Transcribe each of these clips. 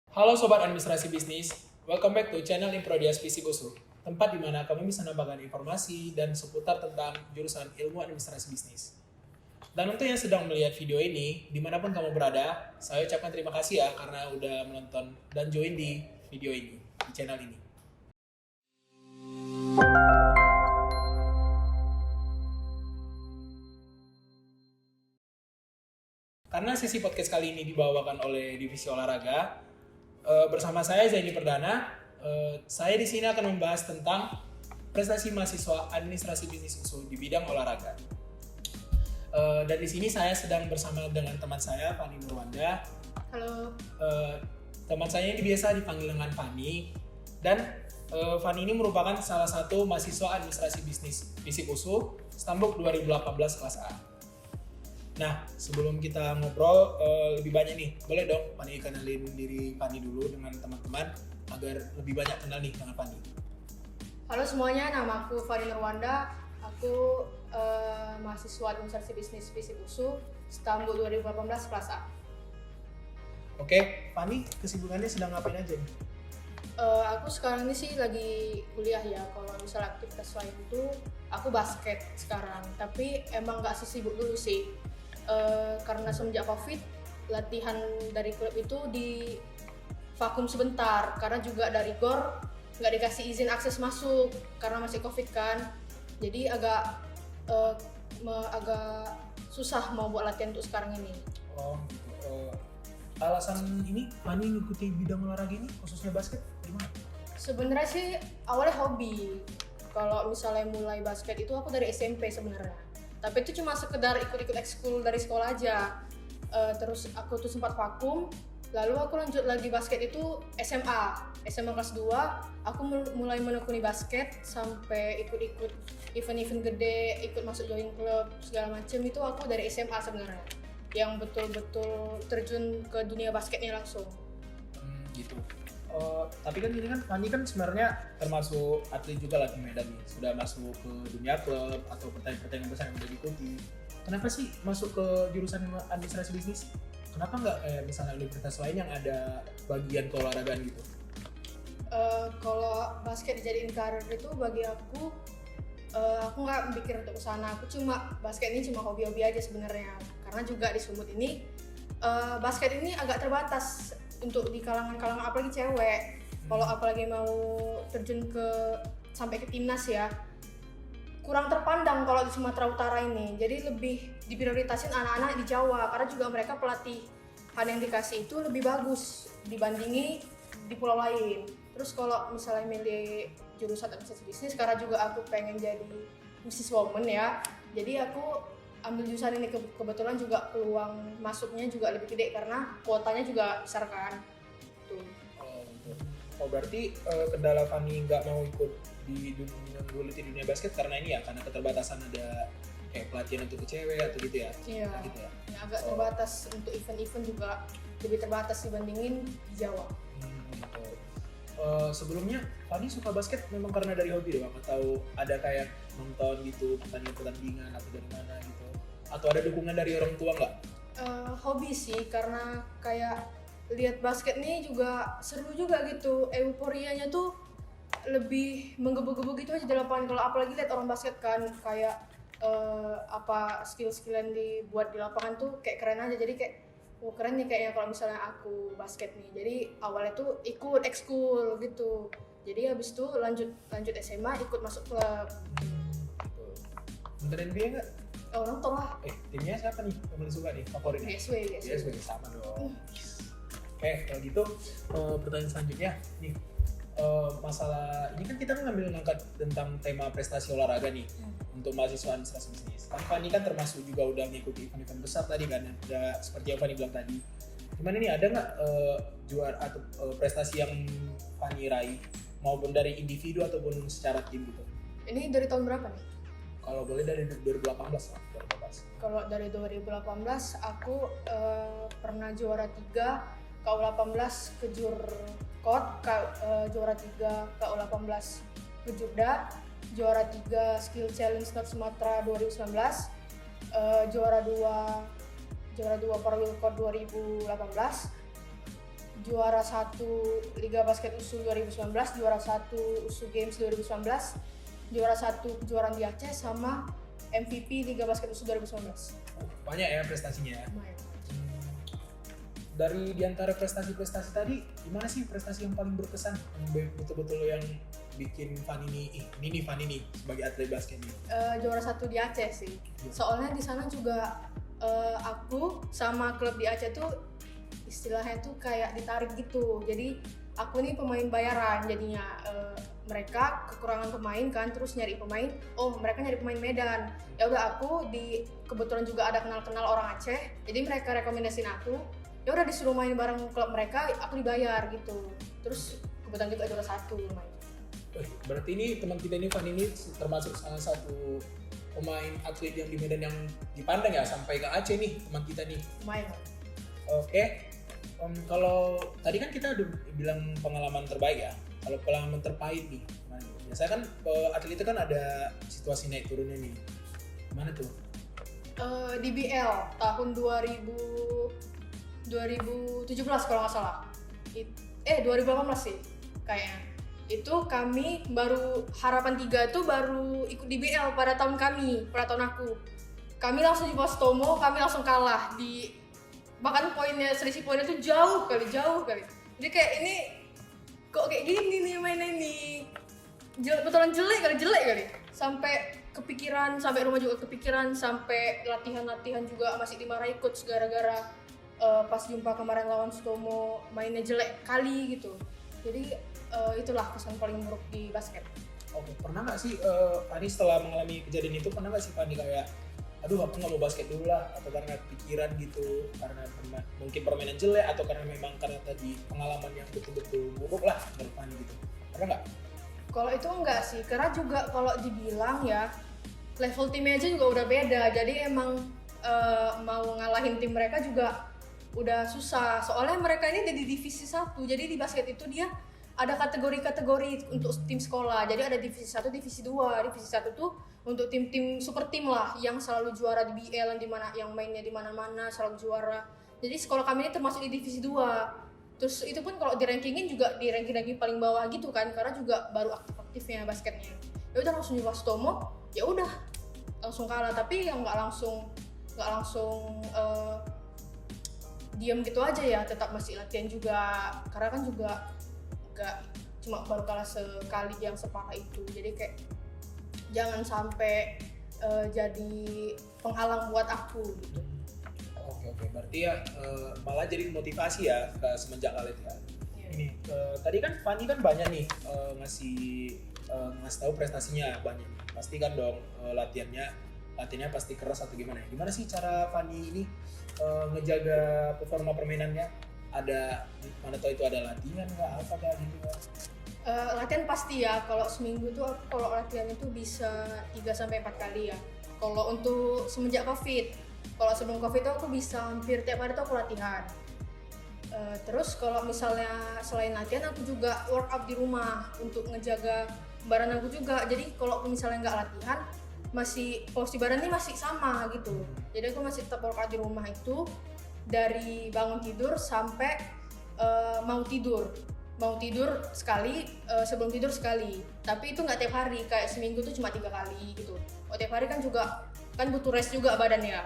Halo Sobat Administrasi Bisnis, welcome back to channel Improdias Fisik USU, tempat di mana kami bisa menambahkan informasi dan seputar tentang jurusan ilmu administrasi bisnis. Dan untuk yang sedang melihat video ini, dimanapun kamu berada, saya ucapkan terima kasih ya karena udah menonton dan join di video ini, di channel ini. Karena sesi podcast kali ini dibawakan oleh Divisi Olahraga, bersama saya Zaini Perdana, saya di sini akan membahas tentang prestasi mahasiswa administrasi bisnis USU di bidang olahraga. Dan di sini saya sedang bersama dengan teman saya, Fani Murwanda. Halo. Teman saya ini biasa dipanggil dengan Fani. Dan Fani ini merupakan salah satu mahasiswa administrasi bisnis FISIP USU, Stambuk 2018 kelas A. Nah, sebelum kita ngobrol lebih banyak nih, boleh dong Fani kenalin diri Fani dulu dengan teman-teman agar lebih banyak kenal nih dengan Fani. Halo semuanya, nama aku Fani Nurwanda. Aku mahasiswa administrasi bisnis FISIP USU, Stambuk 2018 kelas A. Oke, Fani kesibukannya sedang ngapain aja nih? Aku sekarang ini sih lagi kuliah ya. Kalau misalnya aktivitas lain itu, aku basket sekarang. Tapi emang nggak sesibuk dulu sih. Karena semenjak COVID, latihan dari klub itu di vakum sebentar. Karena juga dari GOR nggak dikasih izin akses masuk karena masih COVID kan. Jadi agak susah mau buat latihan untuk sekarang ini. Oh, gitu. Alasan ini Fani ngikuti bidang olahraga ini khususnya basket gimana? Sebenarnya sih awalnya hobi. Kalau misalnya mulai basket itu aku dari SMP sebenarnya. Tapi itu cuma sekedar ikut-ikut ekskul dari sekolah aja. Terus aku tuh sempat vakum. Lalu aku lanjut lagi basket itu SMA kelas 2. Aku mulai menekuni basket sampai ikut-ikut event-event gede, ikut masuk join klub segala macam. Itu aku dari SMA sebenarnya, yang betul-betul terjun ke dunia basketnya langsung. Gitu. Tapi kan ini kan Fani kan sebenarnya termasuk atlet juga lah di Medan nih. Sudah masuk ke dunia klub atau pertandingan besar yang udah diikuti. Kenapa sih masuk ke jurusan administrasi bisnis? Kenapa nggak kayak misalnya universitas lain yang ada bagian keolahragaan gitu? Kalau basket dijadiin karir itu bagi aku nggak mikir untuk kesana. Aku cuma basket ini cuma hobi-hobi aja sebenarnya. Karena juga di Sumut ini basket ini agak terbatas untuk di kalangan apalagi cewek. Kalau apalagi mau terjun sampai ke timnas ya, kurang terpandang kalau di Sumatera Utara ini. Jadi lebih diprioritasin anak-anak di Jawa karena juga mereka pelatihan yang dikasih itu lebih bagus dibandingi di pulau lain. Terus kalau misalnya milih jurusan administrasi bisnis karena juga aku pengen jadi businesswoman ya. Jadi aku ambil jurusan ini kebetulan juga peluang masuknya juga lebih gede karena kuotanya juga besar kan. Tuh. Oh berarti kendala Fani nggak mau ikut di dunia basket karena ini ya, karena keterbatasan ada kayak pelatihan untuk cewek atau gitu ya? Iya. Gitu ya? Ya, agak terbatas untuk event-event juga lebih terbatas dibandingin di Jawa. Gitu. Sebelumnya Fani suka basket memang karena dari hobi doang atau ada kayak nonton gitu pertandingan atau dari mana gitu? Atau ada dukungan dari orang tua nggak? Hobi sih karena kayak lihat basket nih juga seru juga gitu, euforianya tuh lebih menggebu-gebu gitu aja di lapangan. Kalau apalagi lihat orang basket kan kayak skill-skill yang dibuat di lapangan tuh kayak keren aja. Jadi kayak keren nih kayaknya kalau misalnya aku basket nih. Jadi awalnya tuh ikut ekskul gitu. Jadi habis itu lanjut SMA ikut masuk klub. Bener NBA nggak? Oh, nonton lah. Timnya siapa nih yang paling suka nih favoritnya? GSW. Sama dong. Oke, kalau gitu pertanyaan selanjutnya nih, masalah ini kan kita ngambil ngangkat tentang tema prestasi olahraga nih untuk mahasiswa administrasi bisnis. Kan Fani kan termasuk juga udah mengikuti event-event besar tadi kan, udah seperti yang Fani bilang tadi. Gimana nih, ada nggak juara atau prestasi yang Fani raih maupun dari individu ataupun secara tim gitu? Ini dari tahun berapa nih? Kalau boleh dari 2018 lah, 2018. Kalau dari 2018 aku pernah juara 3 KU18 kejur KOT, juara 3 KU18 kejurda, juara 3 Skill Challenge North Sumatera 2019, juara 2 Paralel Code 2018, juara 1 Liga Basket USU 2019, juara 1 USU Games 2019, juara 1 kejuaraan di Aceh, sama MVP Liga Basket USU 2019. Banyak ya prestasinya ya. Lumayan. Dari diantara prestasi-prestasi tadi, gimana sih prestasi yang paling berkesan? Yang betul-betul yang bikin Fanny ini Fanny nih sebagai atlet basket nih. Juara 1 di Aceh sih. Soalnya di sana juga aku sama klub di Aceh tuh istilahnya tuh kayak ditarik gitu. Jadi aku nih pemain bayaran jadinya. Mereka kekurangan pemain kan, terus nyari pemain. Oh, mereka nyari pemain Medan. Ya udah, aku kebetulan juga ada kenal orang Aceh. Jadi mereka rekomendasiin aku. Ya udah, disuruh main bareng klub mereka, aku dibayar gitu. Terus kebetulan juga juara 1 lumayan. Berarti ini teman kita ini Fanny ini termasuk salah satu pemain atlet yang di Medan yang dipandang ya sampai ke Aceh nih teman kita nih. Lumayan. Oke. Kalau tadi kan kita udah bilang pengalaman terbaik ya. Kalau pengalaman terpahit nih, gimana? Biasanya kan atlet itu kan ada situasi naik turunnya nih. Gimana tuh? Di BL tahun 2017 kalau nggak salah. 2018 sih kayaknya. Itu kami baru Harapan 3 itu baru ikut di BL pada tahun aku. Kami langsung di Postomo, kami langsung kalah bahkan selisih poinnya tuh jauh kali. Jadi kayak ini kok kayak gini nih mainnya ini. Betulan jelek kali. Sampai kepikiran, sampai rumah juga kepikiran, sampai latihan juga masih dimarahi coach gara-gara pas jumpa kemarin lawan Stomo mainnya jelek kali gitu. Jadi itulah kesan paling buruk di basket. Oke, pernah nggak sih Fanny setelah mengalami kejadian itu, pernah nggak sih Fanny kayak aduh aku nggak mau basket dulu lah, atau karena pikiran gitu, karena mungkin permainan jelek, atau karena memang karena tadi pengalaman yang betul-betul buruk lah menurut Fanny gitu, pernah nggak? Kalau itu enggak sih, karena juga kalau dibilang ya level timnya aja juga udah beda, jadi emang mau ngalahin tim mereka juga udah susah, soalnya mereka ini di divisi 1, jadi di basket itu dia ada kategori-kategori untuk tim sekolah. Jadi ada divisi 1, divisi 2. Divisi 1 tuh untuk tim-tim super tim lah yang selalu juara di BL, yang mainnya di mana-mana selalu juara. Jadi sekolah kami ini termasuk di divisi 2. Terus itu pun kalau di rankingin juga di ranking paling bawah gitu kan, karena juga baru aktif-aktifnya basketnya. Ya udah langsung di Wastomo, ya udah langsung kalah, tapi yang nggak langsung diam gitu aja ya, tetap masih latihan juga, karena kan juga nggak cuma baru kalah sekali yang separah itu. Jadi kayak jangan sampai jadi penghalang buat aku gitu. Oke, berarti ya malah jadi motivasi ya semenjak kalian ya. Yeah. Ini tadi kan Fanny kan banyak nih ngasih tahu prestasinya banyak. Pasti kan dong latihannya pasti keras atau gimana? Gimana sih cara Fanny ini ngejaga performa permainannya? Ada mana tahu itu ada latihan nggak apa gitu? Latihan pasti ya, kalau seminggu tuh kalau latihan itu bisa 3-4 kali ya. Kalau untuk semenjak Covid, kalau sebelum Covid tuh aku bisa hampir tiap hari tuh aku latihan. Terus kalau misalnya selain latihan aku juga workout di rumah untuk ngejaga badan aku juga. Jadi kalau misalnya nggak latihan, masih posisi badannya masih sama gitu. Jadi aku masih tetap workout di rumah itu dari bangun tidur sampai mau tidur sekali, sebelum tidur sekali. Tapi itu nggak tiap hari, kayak seminggu tuh cuma 3 kali gitu. Tiap hari kan juga kan butuh rest juga badannya.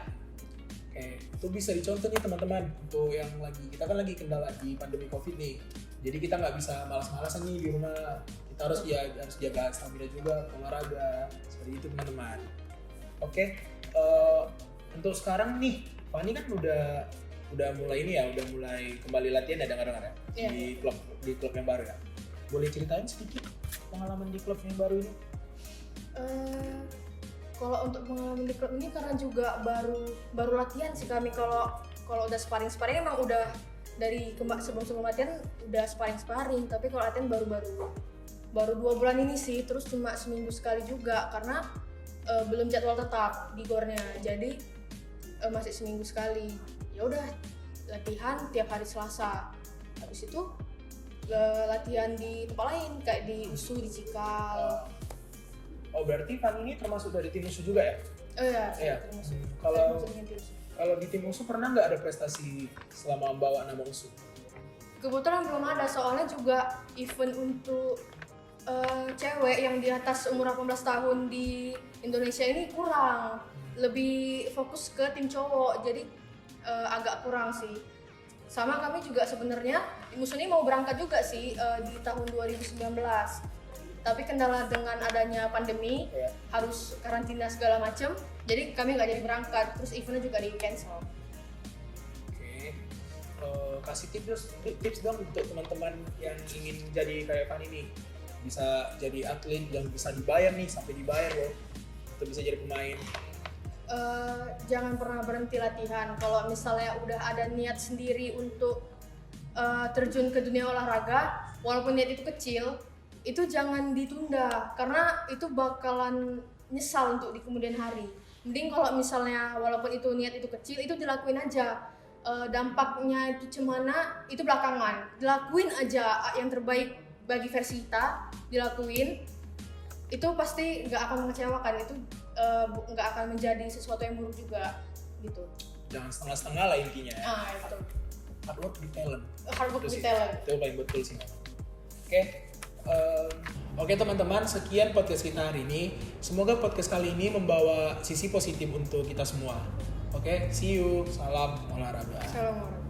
Oke, itu bisa dicontoh nih teman-teman untuk yang kita kan lagi kendala di pandemi Covid nih. Jadi kita nggak bisa malas-malasan nih di rumah. Kita harus jaga stamina juga, olahraga seperti itu teman-teman. Oke, untuk sekarang nih Fanny kan udah mulai kembali latihan ya dengar ya di klub yang baru ya. Boleh ceritain sedikit pengalaman di klub yang baru ini? Kalau untuk pengalaman di klub ini karena juga baru latihan sih kami. Kalau udah sparring emang udah dari sebelum latihan udah sparring, tapi kalau latihan baru 2 bulan ini sih. Terus cuma seminggu sekali juga karena belum jadwal tetap di gornya, jadi masih seminggu sekali. Ya udah latihan tiap hari Selasa, habis itu latihan di tempat lain kayak di USU, di Cikal. Berarti Fanny ini termasuk dari tim USU juga ya? Iya. Termasuk. Kalau di tim USU pernah nggak ada prestasi selama membawa nama USU? Kebetulan belum ada, soalnya juga event untuk cewek yang di atas umur 18 tahun di Indonesia ini kurang. Lebih fokus ke tim cowok, jadi agak kurang sih. Sama kami juga sebenarnya musim ini mau berangkat juga sih di tahun 2019. Tapi kendala dengan adanya pandemi, harus karantina segala macam, jadi kami nggak jadi berangkat. Terus eventnya juga di cancel. Kasih tips dong untuk teman-teman yang ingin jadi kayak Fanny nih, bisa jadi atlet yang bisa dibayar nih, sampai dibayar loh, atau bisa jadi pemain. Jangan pernah berhenti latihan. Kalau misalnya udah ada niat sendiri untuk terjun ke dunia olahraga, walaupun niat itu kecil, itu jangan ditunda, karena itu bakalan nyesal untuk di kemudian hari. Mending kalau misalnya walaupun itu niat itu kecil, itu dilakuin aja. Dampaknya itu cemana itu belakangan, dilakuin aja yang terbaik bagi versi kita, dilakuin itu pasti nggak akan mengecewakan, itu nggak akan menjadi sesuatu yang buruk juga gitu. Jangan setengah-setengah lah intinya. Itu Hard work with talent. hard work with talent. Itu paling betul sih. Oke teman-teman, sekian podcast kita hari ini. Semoga podcast kali ini membawa sisi positif untuk kita semua. Oke, see you. Salam olahraga. Salam olahraga.